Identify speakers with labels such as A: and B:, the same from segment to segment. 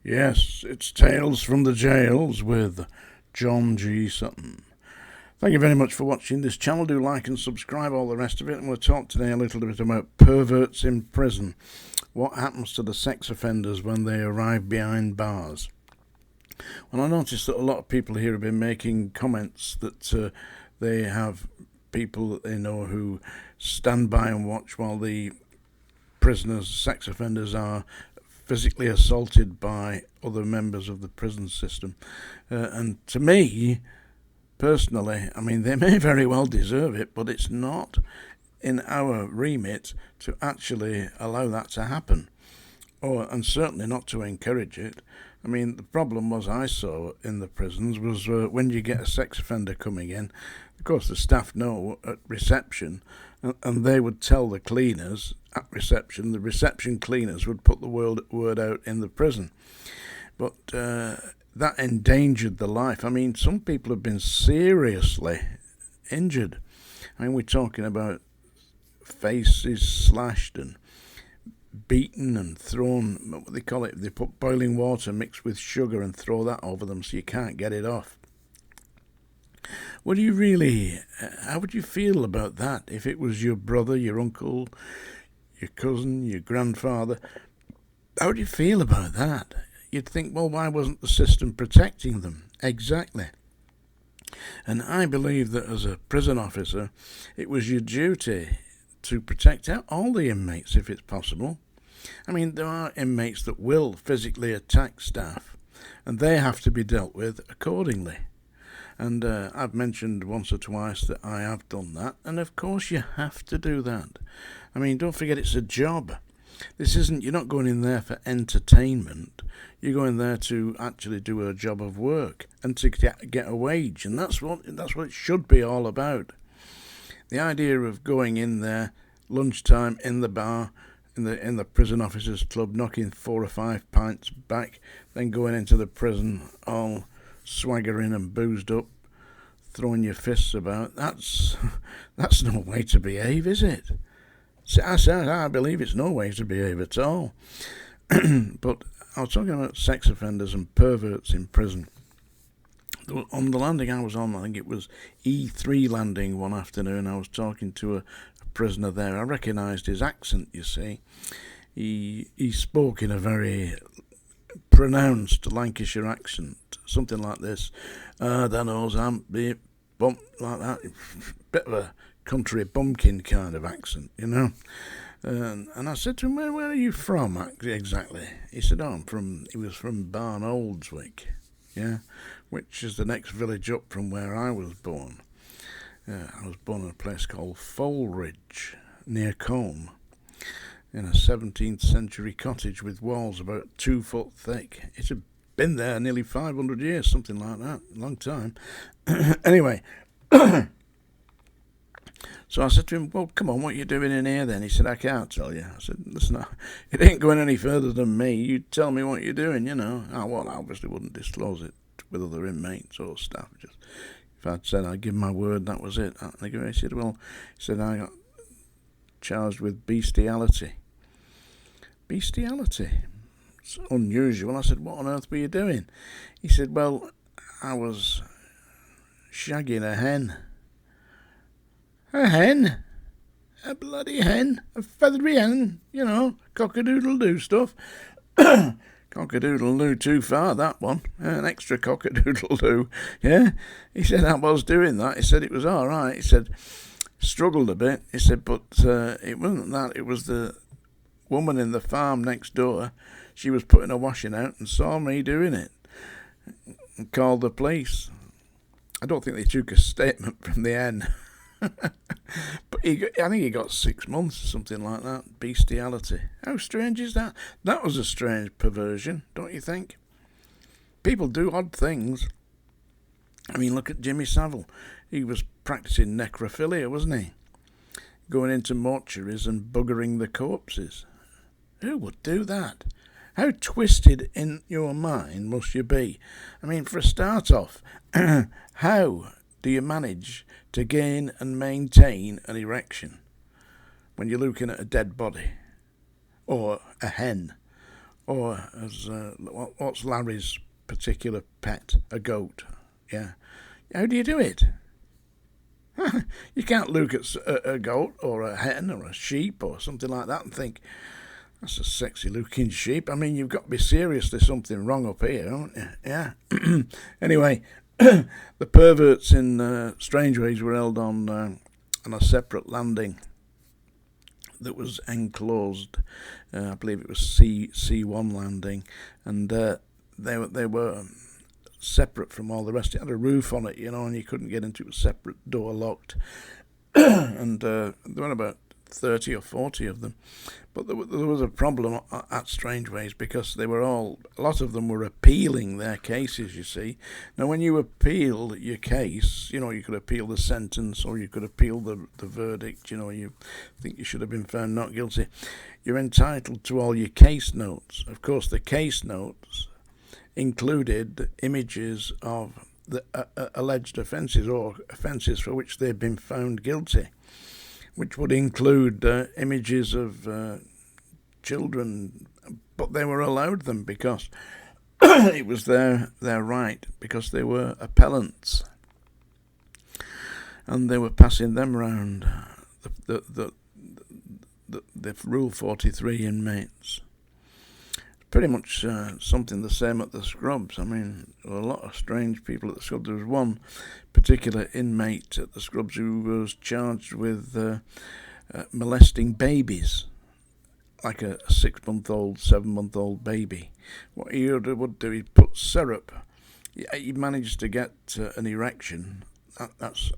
A: Yes, it's Tales from the Jails with John G. Sutton. Thank you very much for watching this channel. Do like and subscribe, all the rest of it. And we'll talk today a little bit about perverts in prison. What happens to the sex offenders when they arrive behind bars? Well, I noticed that a lot of people here have been making comments that they have people that they know who stand by and watch while the prisoners, sex offenders, are physically assaulted by other members of the prison system. And to me, personally, I mean, they may very well deserve it, but it's not in our remit to actually allow that to happen, and certainly not to encourage it. I mean, the problem I saw in the prisons was when you get a sex offender coming in, of course the staff know at reception, and they would tell the cleaners at reception. The reception cleaners would put the word out in the prison. But that endangered the life. I mean, some people have been seriously injured. I mean, we're talking about faces slashed and beaten and thrown, what they call it, they put boiling water mixed with sugar and throw that over them so you can't get it off. How would you feel about that if it was your brother, your uncle, your cousin, your grandfather? How would you feel about that? You'd think, well, why wasn't the system protecting them? Exactly. And I believe that as a prison officer, it was your duty to protect all the inmates if it's possible. I mean, there are inmates that will physically attack staff, and they have to be dealt with accordingly. And I've mentioned once or twice that I have done that, and of course you have to do that. I mean, don't forget it's a job. You're not going in there for entertainment. You're going there to actually do a job of work and to get a wage, and that's what it should be all about. The idea of going in there lunchtime in the bar, in the prison officers' club, knocking 4 or 5 pints back, then going into the prison all swaggering and boozed up, throwing your fists about. That's no way to behave, is it? I believe it's no way to behave at all. But I was talking about sex offenders and perverts in prison. On the landing I was on, I think it was E3 landing one afternoon, I was talking to a prisoner there. I recognised his accent, you see. He spoke in a very pronounced Lancashire accent, something like this. That knows I'm be bump like that. Bit of a country bumpkin kind of accent, you know. And I said to him, where are you from exactly? He said, he was from Barn Oldswick, yeah, which is the next village up from where I was born. I was born in a place called Foulridge, near Combe, in a 17th century cottage with walls about 2 foot thick. It had been there nearly 500 years, something like that, a long time. Anyway, so I said to him, well, come on, what are you doing in here then? He said, I can't tell you. I said, listen, it ain't going any further than me. You tell me what you're doing, you know. I obviously wouldn't disclose it with other inmates or staff. Just if I'd said I'd give my word, that was it. He said, I got charged with bestiality. Bestiality? It's unusual. I said, what on earth were you doing? He said, well, I was shagging a hen. A hen? A bloody hen? A feathery hen? You know, cock-a-doodle-doo stuff. Cock-a-doodle-doo too far, that one. An extra cock-a-doodle-doo. Yeah? He said, I was doing that. He said, it was all right. He said, struggled a bit. He said, but it wasn't that. It was the woman in the farm next door. She was putting her washing out and saw me doing it and called the police. I don't think they took a statement from the hen. But I think he got 6 months or something like that. Bestiality. How strange is that? That was a strange perversion, don't you think? People do odd things. I mean, look at Jimmy Savile. He was practicing necrophilia, wasn't he? Going into mortuaries and buggering the corpses. Who would do that? How twisted in your mind must you be? I mean, for a start off, how do you manage to gain and maintain an erection when you're looking at a dead body, or a hen, Or as what's Larry's particular pet? A goat. Yeah. How do you do it? You can't look at a goat or a hen or a sheep or something like that and think, that's a sexy looking sheep. I mean, you've got to be serious. There's something wrong up here, haven't you? Yeah. Anyway, the perverts in Strangeways were held on a separate landing that was enclosed. I believe it was C1 landing, and they were separate from all the rest. It had a roof on it, and you couldn't get into it. It was separate, door locked, and there were about 30 or 40 of them. But there was a problem at Strangeways because a lot of them were appealing their cases, you see. Now, when you appeal your case, you could appeal the sentence or you could appeal the verdict, you think you should have been found not guilty. You're entitled to all your case notes. Of course, the case notes included images of the alleged offences or offences for which they'd been found guilty, which would include images of children, but they were allowed them because it was their right, because they were appellants, and they were passing them around, the Rule 43 inmates. Pretty much something the same at the Scrubs. I mean, there were a lot of strange people at the Scrubs. There was one particular inmate at the Scrubs who was charged with molesting babies, like a 6-month-old, 7-month-old baby. What he would do, he'd put syrup. He managed to get an erection. That's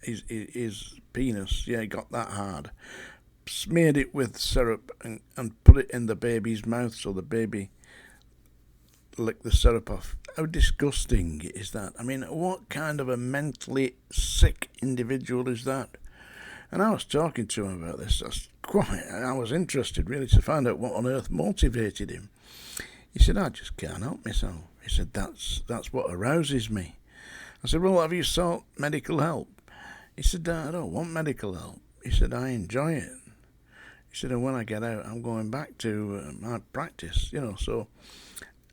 A: his penis. Yeah, he got that hard. Smeared it with syrup and put it in the baby's mouth so the baby licked the syrup off. How disgusting is that? I mean, what kind of a mentally sick individual is that? And I was talking to him about this. I was interested really to find out what on earth motivated him. He said, I just can't help myself. He said, that's what arouses me. I said, well, have you sought medical help? He said, I don't want medical help. He said, I enjoy it. He said, and when I get out, I'm going back to my practice, So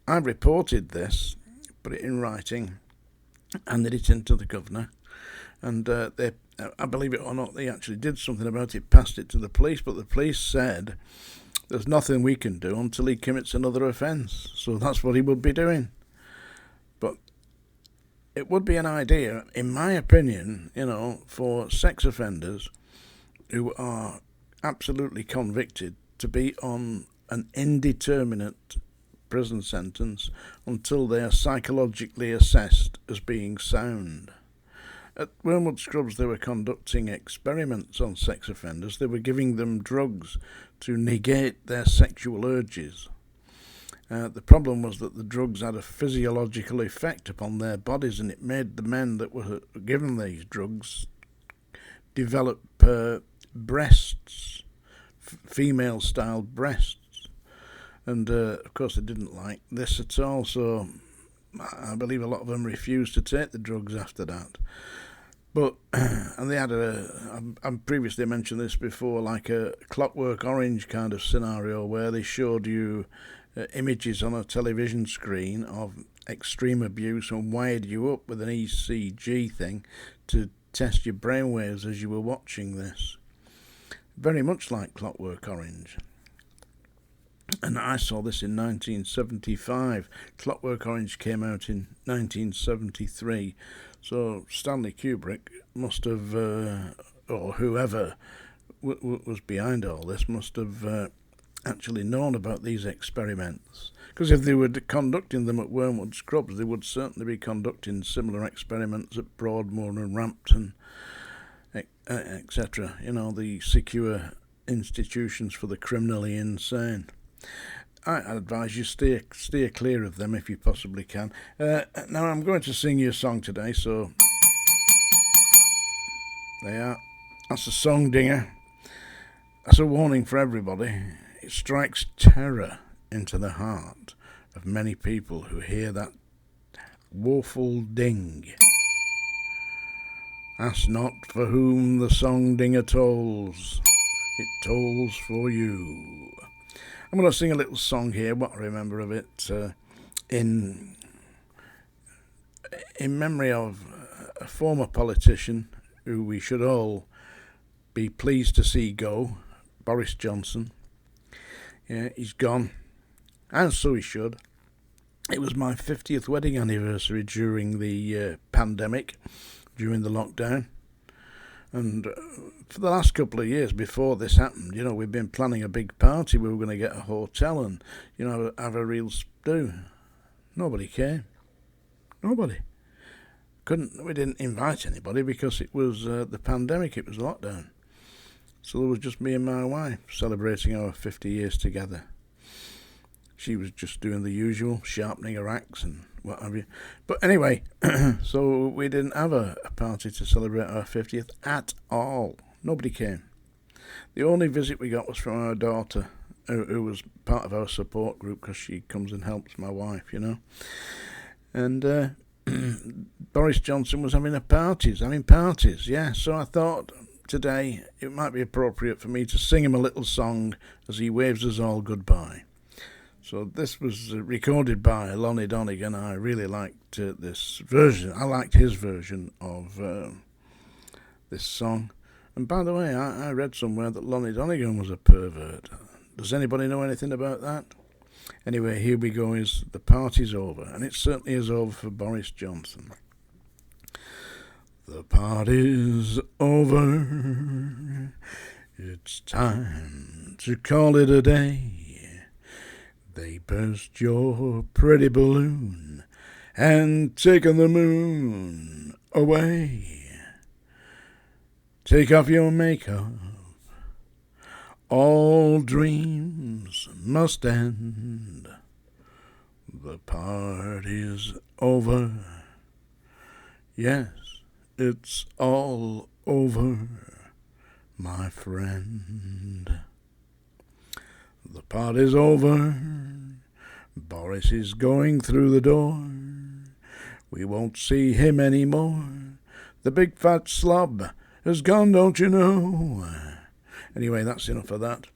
A: I reported this, put it in writing, handed it in to the governor, and I believe it or not, they actually did something about it, passed it to the police, but the police said there's nothing we can do until he commits another offence. So that's what he would be doing. But it would be an idea, in my opinion, for sex offenders who are absolutely convicted to be on an indeterminate prison sentence until they are psychologically assessed as being sound. At Wormwood Scrubs, they were conducting experiments on sex offenders. They were giving them drugs to negate their sexual urges. The problem was that the drugs had a physiological effect upon their bodies, and it made the men that were given these drugs develop breasts, female-style breasts. And, of course, they didn't like this at all, so I believe a lot of them refused to take the drugs after that. But, and they had I've previously mentioned this before, like a Clockwork Orange kind of scenario where they showed you images on a television screen of extreme abuse and wired you up with an ECG thing to test your brainwaves as you were watching this. Very much like Clockwork Orange. And I saw this in 1975. Clockwork Orange came out in 1973. So Stanley Kubrick must have, or whoever was behind all this, must have actually known about these experiments. Because if they were conducting them at Wormwood Scrubs, they would certainly be conducting similar experiments at Broadmoor and Rampton, etc. The secure institutions for the criminally insane. I advise you steer clear of them if you possibly can. Now I'm going to sing you a song today, so there you are. That's a song dinger. That's a warning for everybody. It strikes terror into the heart of many people who hear that woeful ding. Ask not for whom the song dinger tolls, it tolls for you. I'm going to sing a little song here, what I remember of it, in memory of a former politician who we should all be pleased to see go, Boris Johnson. Yeah, he's gone, and so he should. It was my 50th wedding anniversary during the pandemic, during the lockdown. And for the last couple of years before this happened, we've been planning a big party. We were going to get a hotel and, have a real do. Nobody came. Nobody. We didn't invite anybody because it was the pandemic, it was lockdown. So there was just me and my wife celebrating our 50 years together. She was just doing the usual, sharpening her axe and what have you. But anyway, so we didn't have a party to celebrate our 50th at all. Nobody came. The only visit we got was from our daughter, who was part of our support group because she comes and helps my wife, And Boris Johnson was having parties, yeah. So I thought today it might be appropriate for me to sing him a little song as he waves us all goodbye. So this was recorded by Lonnie Donegan. I really liked this version. I liked his version of this song. And by the way, I read somewhere that Lonnie Donegan was a pervert. Does anybody know anything about that? Anyway, here we go. The party's over, and it certainly is over for Boris Johnson. The party's over. It's time to call it a day. They burst your pretty balloon and taken the moon away. Take off your makeup. All dreams must end. The party's over. Yes, it's all over, my friend. The party's over. Boris is going through the door. We won't see him anymore. The big fat slob has gone, don't you know? Anyway, that's enough of that.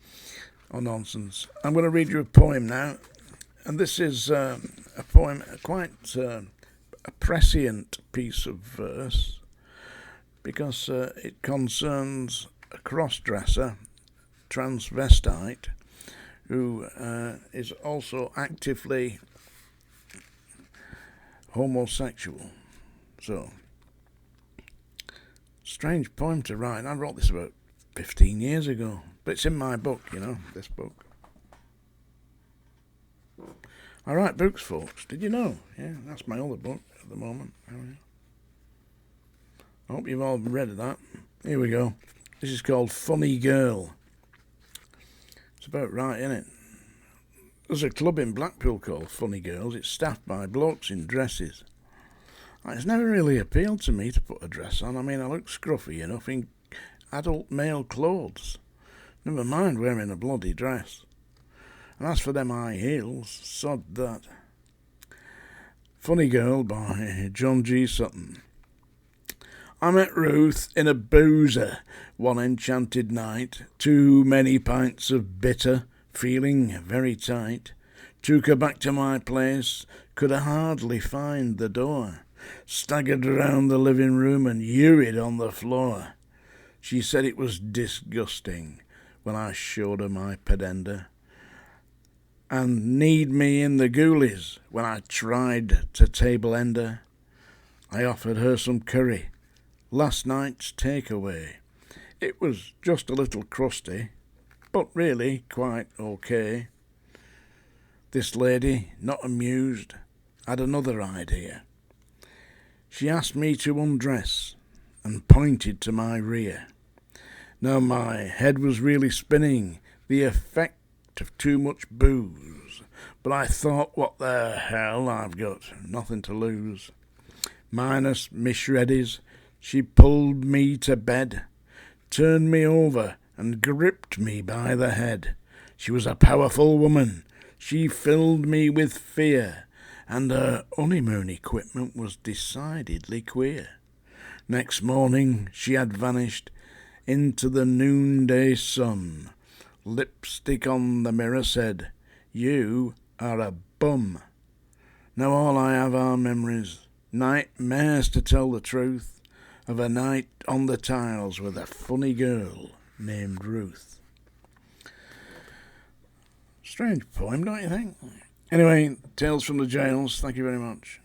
A: Oh, nonsense. I'm going to read you a poem now. And this is a poem, quite a prescient piece of verse, because it concerns a cross-dresser, transvestite, who is also actively homosexual. So, strange poem to write. I wrote this about 15 years ago, but it's in my book, this book. I write books, folks. Did you know? Yeah, that's my other book at the moment. I hope you've all read that. Here we go. This is called Funny Girl. It's about right, isn't it? There's a club in Blackpool called Funny Girls. It's staffed by blokes in dresses. It's never really appealed to me to put a dress on. I mean, I look scruffy enough in adult male clothes. Never mind wearing a bloody dress. And as for them high heels, sod that. Funny Girl by John G. Sutton. I met Ruth in a boozer one enchanted night. Too many pints of bitter, feeling very tight. Took her back to my place, could hardly find the door. Staggered round the living room and urinated on the floor. She said it was disgusting when I showed her my pedenda, and kneed me in the ghoulies when I tried to table end her. I offered her some curry, last night's takeaway. It was just a little crusty, but really quite okay. This lady, not amused, had another idea. She asked me to undress and pointed to my rear. Now my head was really spinning, the effect of too much booze, but I thought, what the hell, I've got nothing to lose. Minus me shreddies, she pulled me to bed, turned me over and gripped me by the head. She was a powerful woman. She filled me with fear, and her honeymoon equipment was decidedly queer. Next morning she had vanished into the noonday sun, Lipstick on the mirror said, "You are a bum." Now all I have are memories, nightmares to tell the truth, of a night on the tiles with a funny girl named Ruth. Strange poem, don't you think? Anyway, Tales from the Jails, thank you very much.